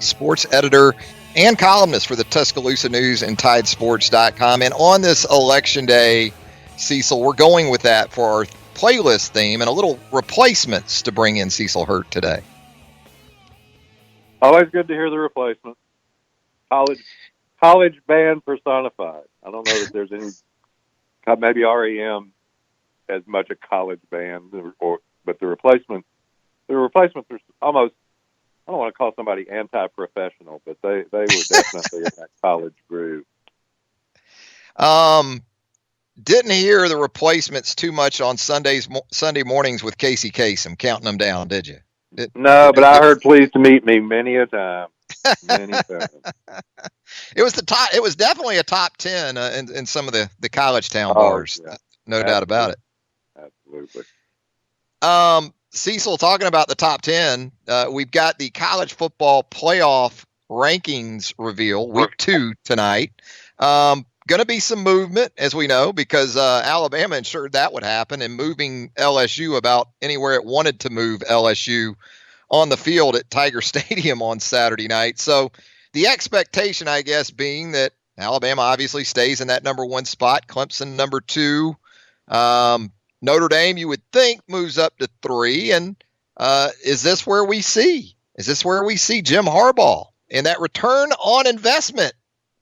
sports editor and columnist for the Tuscaloosa News and Tidesports.com. And on this election day, Cecil, we're going with that for our playlist theme and a little replacements to bring in Cecil Hurt today. Always good to hear the replacement. College band personified. I don't know that there's any, maybe REM as much a college band, but the replacements are almost, I don't want to call somebody anti-professional, but they were definitely in that college groove. Didn't hear the replacements too much on Sunday mornings with Casey Kasem, counting them down, did you? No, but I heard "Pleased to Meet Me" many a time. Many times. It was it was definitely a top 10 in some of the college town bars. Yeah. No Absolutely. Doubt about it. Absolutely. Cecil, talking about the top 10, we've got the college football playoff rankings reveal, week 2 tonight. Going to be some movement, as we know, because Alabama ensured that would happen, and moving LSU about anywhere it wanted to move LSU on the field at Tiger Stadium on Saturday night. So the expectation, I guess, being that Alabama obviously stays in that number 1 spot, Clemson number 2. Notre Dame, you would think, moves up to 3. And is this where we see Jim Harbaugh and that return on investment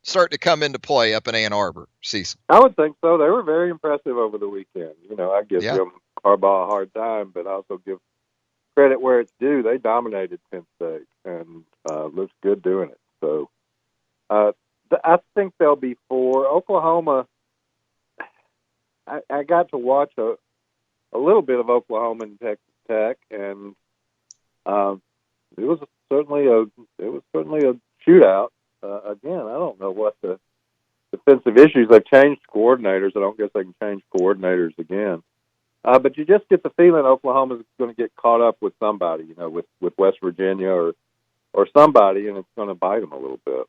start to come into play up in Ann Arbor, Cecil? I would think so. They were very impressive over the weekend. You know, I give Jim Harbaugh a hard time, but I also give credit where it's due. They dominated Penn State and looks good doing it. So I think they'll be 4. Oklahoma, I got to watch a little bit of Oklahoma and Texas Tech, and it was certainly a shootout. Again, I don't know what the defensive issues. They've changed coordinators. I don't guess they can change coordinators again. But you just get the feeling Oklahoma's going to get caught up with somebody, you know, with West Virginia or somebody, and it's going to bite them a little bit.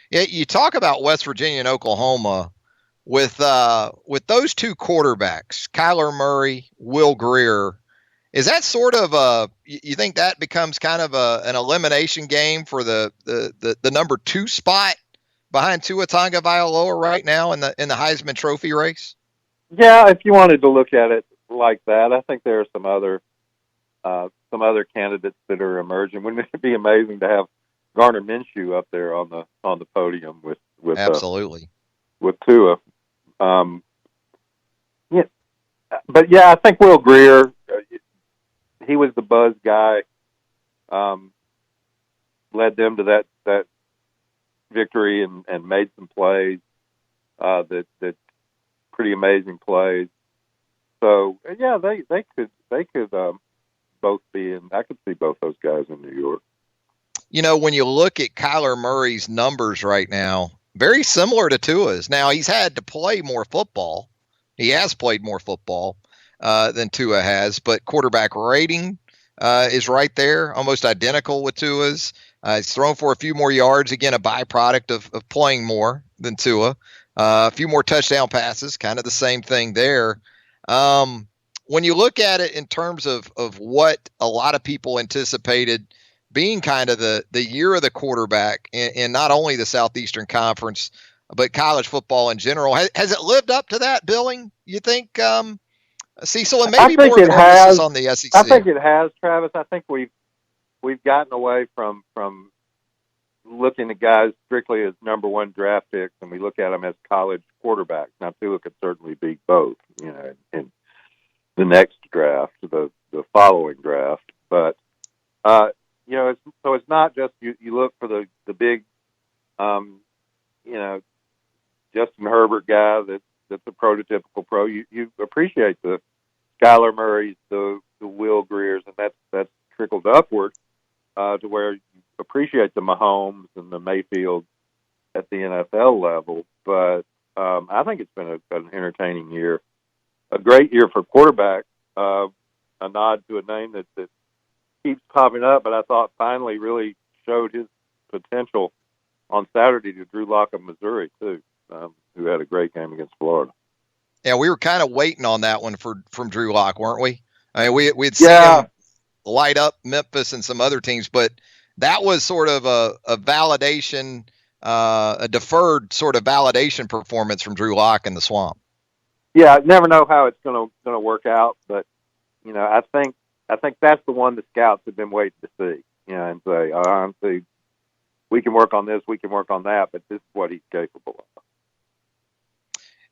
Yeah, you talk about West Virginia and Oklahoma with those two quarterbacks, Kyler Murray, Will Grier. Is that sort of you think that becomes kind of an elimination game for the number 2 spot behind Tua Tagovailoa right now in the Heisman Trophy race? Yeah, if you wanted to look at it like that, I think there are some other candidates that are emerging. Wouldn't it be amazing to have Gardner Minshew up there on the podium with absolutely with Tua? Yeah, but yeah, I think Will Grier. He was the buzz guy, led them to that victory and made some plays that pretty amazing plays. So yeah, they could both be in. I could see both those guys in New York. You know, when you look at Kyler Murray's numbers right now, very similar to Tua's. Now he's had to play more football. He has played more football than Tua has, but quarterback rating is right there, almost identical with Tua's. He's thrown for a few more yards, again, a byproduct of playing more than Tua. A few more touchdown passes, kind of the same thing there. When you look at it in terms of what a lot of people anticipated being kind of the year of the quarterback in not only the Southeastern Conference, but college football in general, has it lived up to that billing, you think, Cecil? And maybe more of an emphasis on the SEC. I think it has, Travis. I think we've gotten away from looking at guys strictly as number 1 draft picks, and we look at them as college quarterbacks. Now, Tua could certainly be both, you know, in the next draft, the following draft. But you know, it's not just you look for the big, you know, Justin Herbert guy that's a prototypical pro. You appreciate the Kyler Murrays, the Will Griers, and that's trickled upward to where you appreciate the Mahomes and the Mayfield at the NFL level. But I think it's been an entertaining year, a great year for quarterback. A nod to a name that keeps popping up, but I thought finally really showed his potential on Saturday to Drew Lock of Missouri too, who had a great game against Florida. Yeah, we were kind of waiting on that one from Drew Lock, weren't we? I mean, we'd seen him light up Memphis and some other teams, but that was sort of a validation, a deferred sort of validation performance from Drew Lock in the Swamp. Yeah, I never know how it's gonna work out, but I think that's the one the scouts have been waiting to see. And say, honestly, we can work on this, we can work on that, but this is what he's capable of.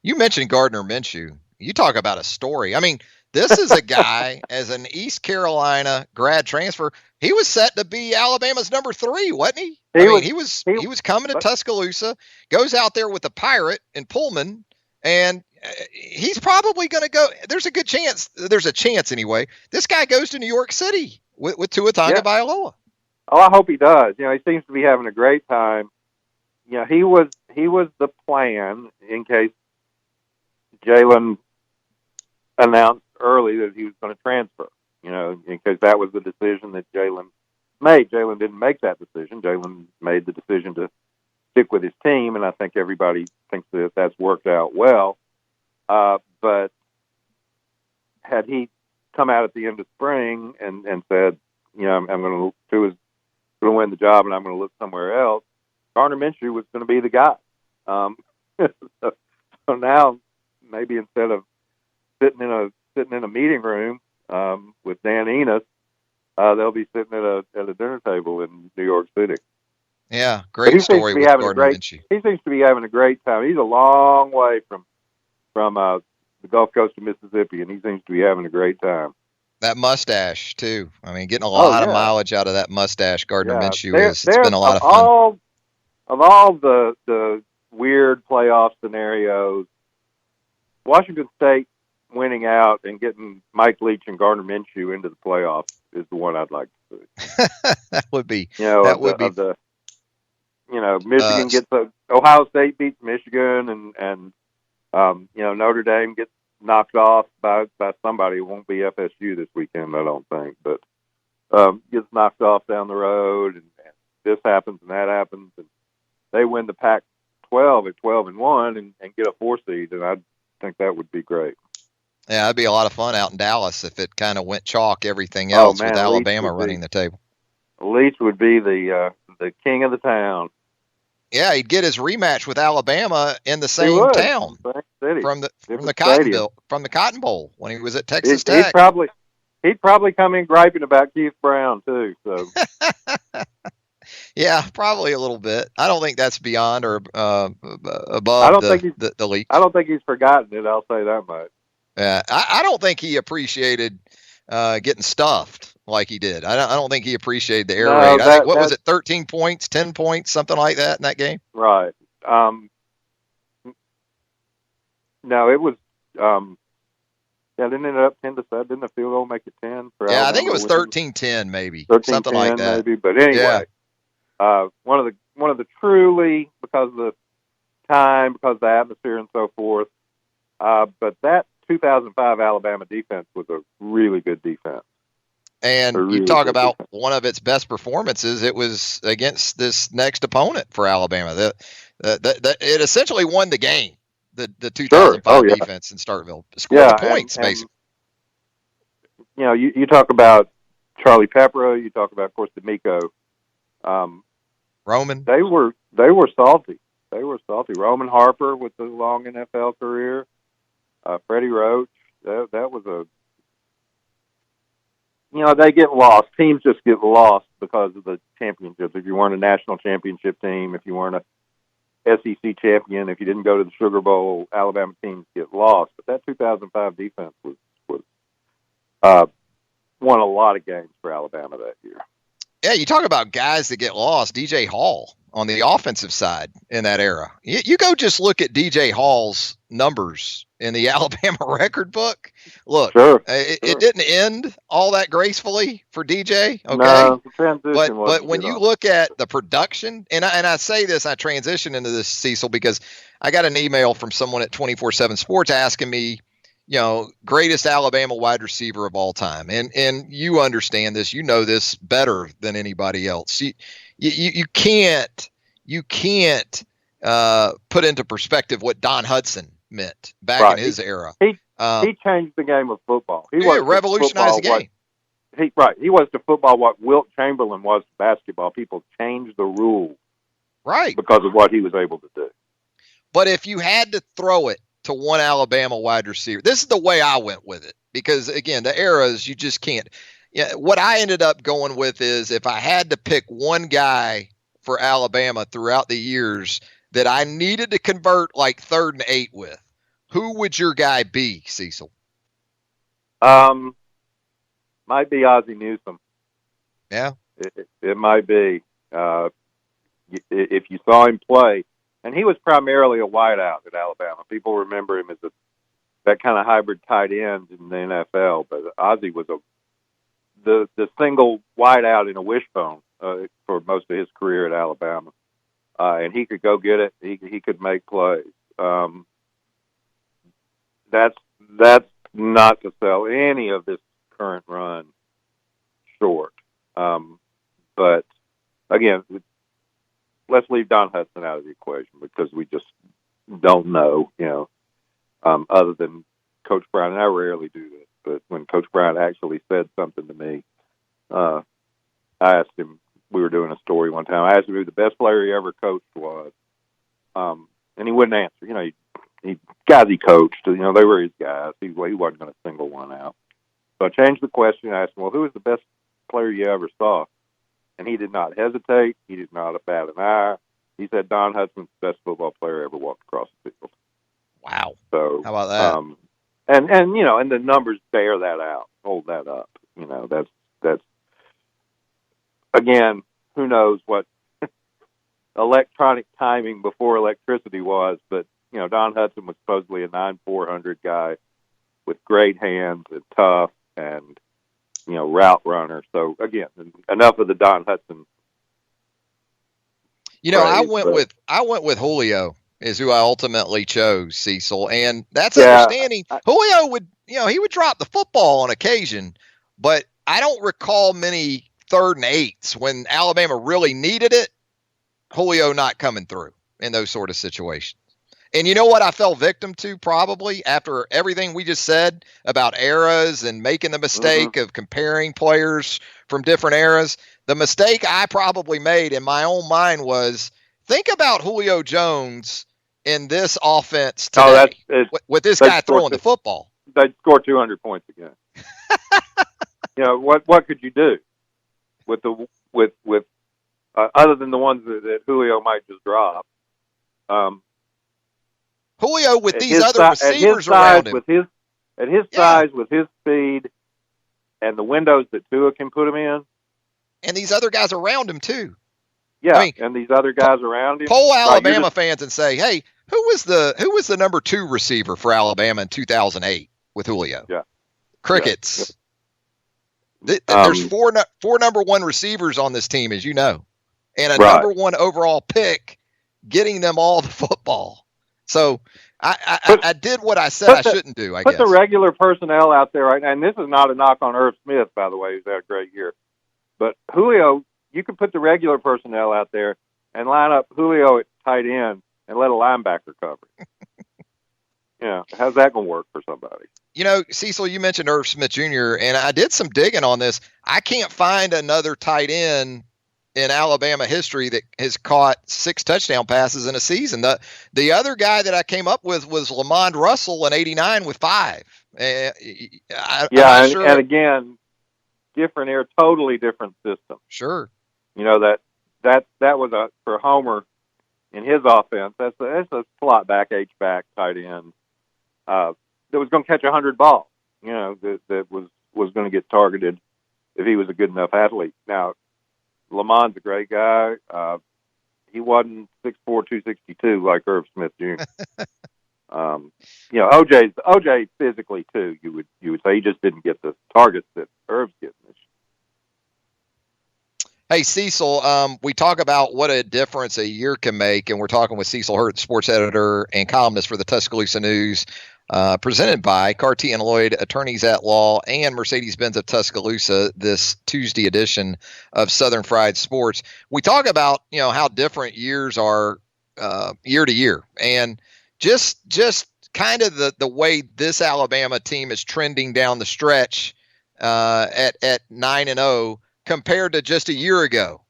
You mentioned Gardner Minshew. You talk about a story. I mean, this is a guy as an East Carolina grad transfer. He was set to be Alabama's number 3, wasn't he? He was coming to Tuscaloosa, goes out there with the Pirate and Pullman, and he's probably going to go. There's a good chance. There's a chance anyway. This guy goes to New York City with Tua Tagovailoa. Oh, I hope he does. He seems to be having a great time. He was the plan in case Jalen announced early that he was going to transfer. In case that was the decision that Jalen made. Jalen didn't make that decision. Jalen made the decision to stick with his team, and I think everybody thinks that that's worked out well. But had he come out at the end of spring and said, I'm going to win the job and I'm going to look somewhere else, Gardner Minshew was going to be the guy. So now maybe instead of sitting in a meeting room with Dan Enos, they'll be sitting at a dinner table in New York City. Yeah, great story with Gardner Minshew. He seems to be having a great time. He's a long way from the Gulf Coast of Mississippi, and he seems to be having a great time. That mustache too. Getting a lot of mileage out of that mustache. Gardner Minshew it's been a lot of fun. Of all the weird playoff scenarios, Washington State winning out and getting Mike Leach and Gardner Minshew into the playoffs is the one I'd like to see. That would be. Michigan gets Ohio State beats Michigan, and Notre Dame gets knocked off by somebody. It won't be FSU this weekend, I don't think, but gets knocked off down the road, and this happens and that happens, and they win the Pac-12 at 12-1 and get a 4 seed, and I think that would be great. Yeah, that'd be a lot of fun out in Dallas if it kind of went chalk everything else with Alabama running the table. Leach would be the king of the town. Yeah, he'd get his rematch with Alabama in the same town from the Cotton Bowl when he was at Texas Tech. He'd probably come in griping about Keith Brown too. So yeah, probably a little bit. I don't think that's beyond or above the Leach. I don't think he's forgotten it. I'll say that much. Yeah, I don't think he appreciated getting stuffed like he did. I don't think he appreciated the air raid. I think, was it, 13 points, 10 points, something like that in that game? Right. No, it was. Didn't it end up 10-7? Didn't the field goal make it 10? For Alabama? I think it was 13-10, maybe 13-10, something like that. Maybe. But anyway, one of the truly, because of the time, because of the atmosphere and so forth. But that 2005 Alabama defense was a really good defense. And you talk about one of its best performances. It was against this next opponent for Alabama. It essentially won the game. The 2005 defense in Starkville scored the points, basically. You talk about Charlie Pepper. You talk about, of course, D'Amico. Roman. They were salty. They were salty. Roman Harper with the long NFL career. Freddie Roach. That was a. They get lost. Teams just get lost because of the championships. If you weren't a national championship team, if you weren't a SEC champion, if you didn't go to the Sugar Bowl, Alabama teams get lost. But that 2005 defense was won a lot of games for Alabama that year. Yeah, you talk about guys that get lost. DJ Hall on the offensive side in that era. You go just look at DJ Hall's numbers in the Alabama record book. Look, it didn't end all that gracefully for DJ. Okay, no, but when you look at the production, and I say this, I transition into this, Cecil, because I got an email from someone at 24/7 Sports asking me, greatest Alabama wide receiver of all time, and you understand this, this better than anybody else. You can't put into perspective what Don Hudson meant back in his era. He changed the game of football. He revolutionized the game. He was to football what Wilt Chamberlain was to basketball. People changed the rules Right. because of what he was able to do. But if you had to throw it to one Alabama wide receiver, this is the way I went with it. Because, again, the eras, you just can't. Yeah, what I ended up going with is if I had to pick one guy for Alabama throughout the years that I needed to convert like 3rd and 8 with, who would your guy be, Cecil? Might be Ozzie Newsome. Yeah. It might be. If you saw him play, and he was primarily a wideout at Alabama. People remember him as that kind of hybrid tight end in the NFL, but Ozzie was the single wideout in a wishbone for most of his career at Alabama, and he could go get it. He could make plays. That's not to sell any of this current run short. But again, let's leave Don Hudson out of the equation because we just don't know, other than Coach Brown. And I rarely do this, but when Coach Brown actually said something to me, I asked him, we were doing a story one time, I asked him who the best player he ever coached was. And he wouldn't answer. He guys he coached, they were his guys. He wasn't going to single one out. So I changed the question. I asked him, well, who was the best player you ever saw? And he did not hesitate. He did not bat an eye. He said Don Hudson's the best football player ever walked across the field. Wow. So how about that? And the numbers bear that out, hold that up. That's again, who knows what electronic timing before electricity was, but Don Hudson was supposedly a 9/400 guy with great hands and tough and route runner. So again, enough of the Don Hudson. I went with Julio is who I ultimately chose, Cecil, and that's understanding. Julio would, he would drop the football on occasion, but I don't recall many 3rd and 8s when Alabama really needed it. Julio not coming through in those sort of situations. And you know what I fell victim to probably after everything we just said about eras and making the mistake of comparing players from different eras? The mistake I probably made in my own mind was think about Julio Jones in this offense today with this guy throwing the football. They'd score 200 points again. What could you do with other than the ones that Julio might just drop? Julio with these other receivers around him. At his size, with his speed, and the windows that Tua can put him in. And these other guys around him, too. Yeah, and these other guys around him. Poll Alabama fans and say, hey, who was the number 2 receiver for Alabama in 2008 with Julio? Yeah. Crickets. Yeah. There's four number 1 receivers on this team, as you know, and a number 1 overall pick getting them all the football. So I did what I said I shouldn't do, I guess. Put the regular personnel out there right now, and this is not a knock on Irv Smith, by the way, who's had a great year. But Julio, you can put the regular personnel out there and line up Julio at tight end and let a linebacker cover. How's that going to work for somebody? Cecil, you mentioned Irv Smith Jr., and I did some digging on this. I can't find another tight end in Alabama history that has caught 6 touchdown passes in a season. The other guy that I came up with was Lamond Russell in '89 with 5. And again, different era, totally different system. Sure. That was for Homer in his offense. That's a slot back, H back tight end that was going to catch 100 balls. That was going to get targeted if he was a good enough athlete. Now, Lamond's a great guy. He wasn't 6'4", 262 like Irv Smith Jr. OJ physically too. You would say he just didn't get the targets that Irv's getting this year. Hey Cecil, we talk about what a difference a year can make, and we're talking with Cecil Hurt, sports editor and columnist for the Tuscaloosa News. Presented by Carty and Lloyd, attorneys at law, and Mercedes-Benz of Tuscaloosa, this Tuesday edition of Southern Fried Sports. We talk about, how different years are year to year, and just kind of the way this Alabama team is trending down the stretch at 9-0 compared to just a year ago,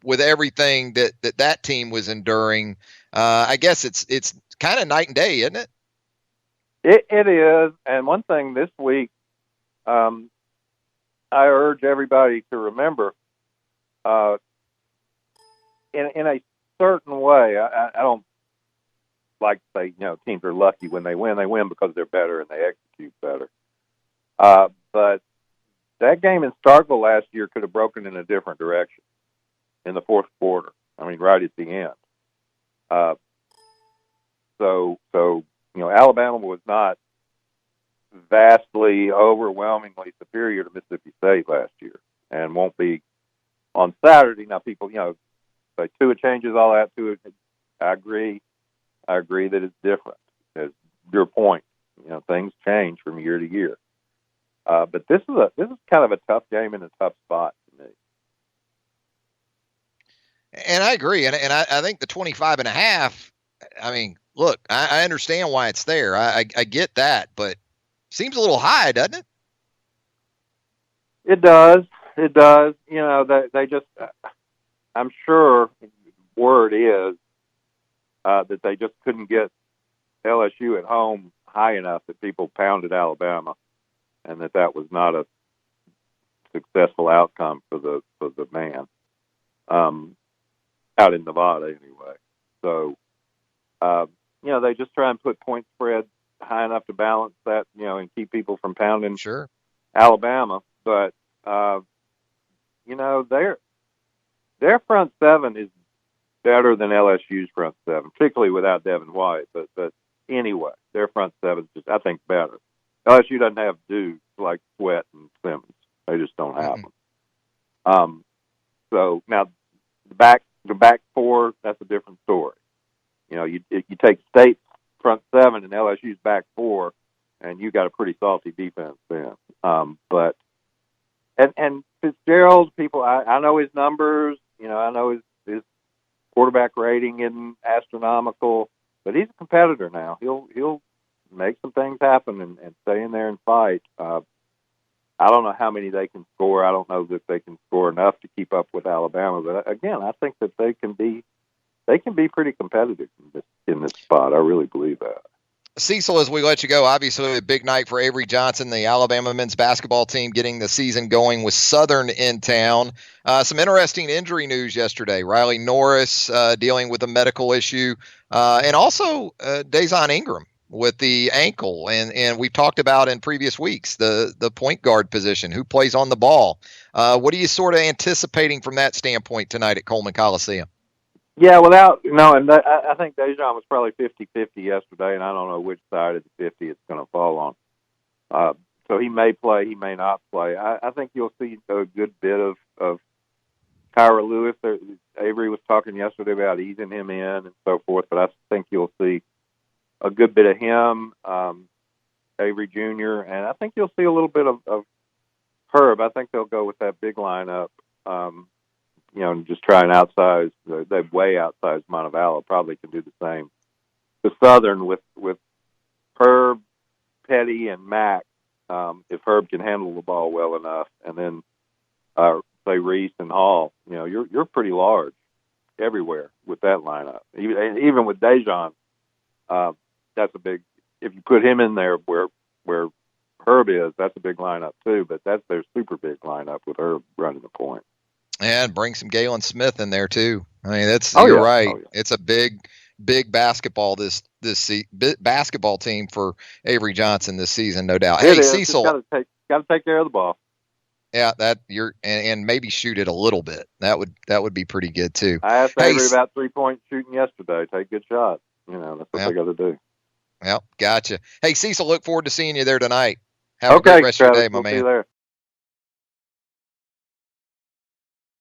with everything that team was enduring. I guess it's kind of night and day, isn't it? It is. And one thing this week, I urge everybody to remember, in a certain way, I don't like to say, teams are lucky when they win. They win because they're better and they execute better. But that game in Starkville last year could have broken in a different direction in the fourth quarter. I mean, right at the end. So Alabama was not vastly, overwhelmingly superior to Mississippi State last year, and won't be on Saturday. Now, people, say Tua changes all that. Tua, I agree that it's different. As your point, things change from year to year. But this is kind of a tough game in a tough spot to me. And I agree. And I think the 25.5, I mean, look, I understand why it's there. I get that, but seems a little high, doesn't it? It does. It does. They just, I'm sure word is that they just couldn't get LSU at home high enough that people pounded Alabama, and that was not a successful outcome for the man out in Nevada anyway. So, they just try and put point spread high enough to balance that, and keep people from pounding Alabama. But, their front seven is better than LSU's front seven, particularly without Devin White. But anyway, their front seven is just, I think, better. LSU doesn't have dudes like Sweat and Simmons. They just don't have them. So now the back four, that's a different story. You take State's front seven and LSU's back four, and you got a pretty salty defense then. But Fitzgerald, people, I know his numbers. I know his quarterback rating isn't astronomical, but he's a competitor now. He'll make some things happen and stay in there and fight. I don't know how many they can score. I don't know that they can score enough to keep up with Alabama. But again, I think that they can be pretty competitive in this spot. I really believe that. Cecil, as we let you go, obviously a big night for Avery Johnson, the Alabama men's basketball team, getting the season going with Southern in town. Some interesting injury news yesterday. Riley Norris dealing with a medical issue, and also Dazon Ingram with the ankle. And we've talked about in previous weeks the point guard position, who plays on the ball. What are you sort of anticipating from that standpoint tonight at Coleman Coliseum? Yeah, without knowing, I think Dejon was probably 50-50 yesterday, and I don't know which side of the 50 it's going to fall on. So he may play, he may not play. I think you'll see a good bit of Tyra Lewis. Avery was talking yesterday about easing him in and so forth, but I think you'll see a good bit of him, Avery Jr., and I think you'll see a little bit of Herb. I think they'll go with that big lineup. Just try and outsize. They way outsized Montevallo. Probably can do the same. The Southern with Herb, Petty, and Mack. If Herb can handle the ball well enough, and then say Reese and Hall, you're pretty large everywhere with that lineup. Even with Dejon, that's a big. If you put him in there where Herb is, that's a big lineup too. But that's their super big lineup with Herb running the point. And bring some Galen Smith in there too. I mean, you're right. Oh, yeah. It's a big basketball basketball team for Avery Johnson this season, no doubt. Hey, Cecil, got to take care of the ball. Yeah, and maybe shoot it a little bit. That would be pretty good too. I asked Avery about 3-point shooting yesterday. Take good shots. That's what they got to do. Yep, gotcha. Hey, Cecil, look forward to seeing you there tonight. Have a great rest of your day, my man. See you there.